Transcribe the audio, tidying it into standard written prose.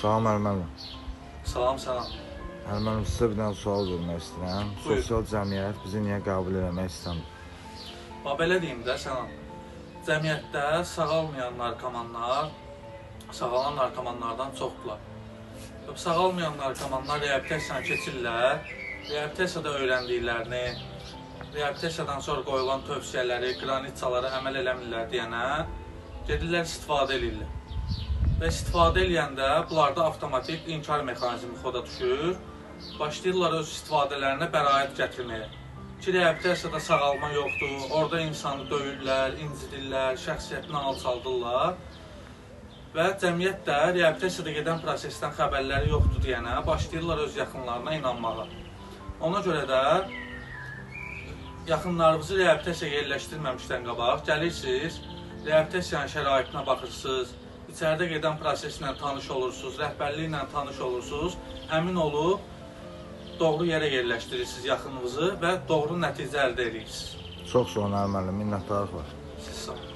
Salam Əlmənim. Salam, salam. Əlmənim, sizə bir dənə sual vermək istəyirəm. Buyur. Sosial cəmiyyət bizi niyə qəbul eləmək istəmir? Belə deyim də sənə, cəmiyyətdə sağalmayan narkomanlar, sağalan narkomanlardan çoxdular. Sağalmayan narkomanlar reabilitasiyanı keçirlər, reabilitasiyada öyrəndiklərini, reabilitasiyadan sonra qoyulan tövsiyələri, qranitsaları əməl eləmirlər deyənə, gedirlər istifadə edirlər. Və istifadə eləyəndə bunlarda avtomatik inkar mexanizmi xoda düşür, başlayırlar öz istifadələrinə bəraət gətirməyə. Ki, reabilitasiyada sağalma yoxdur, orada insanı döyürlər, incidirlər, şəxsiyyətini alçaldırlar və cəmiyyət də reabilitasiyada gedən prosesdən xəbərləri yoxdur deyənə başlayırlar öz yaxınlarına inanmağa. Ona görə də yaxınlarınızı reabilitasiyaya yerləşdirməmişdən qabaq gəlirsiniz, reabilitasiyanın şəraitinə baxırsınız, İçəridə gedən proseslə tanış olursunuz, rəhbərliklə tanış olursunuz, əmin olub doğru yerə yerləşdirirsiniz yaxınınızı və doğru nəticə əldə edirsiniz. Çox sağ olun Əlmənim, minnətdarlıq var. Siz sağ olun.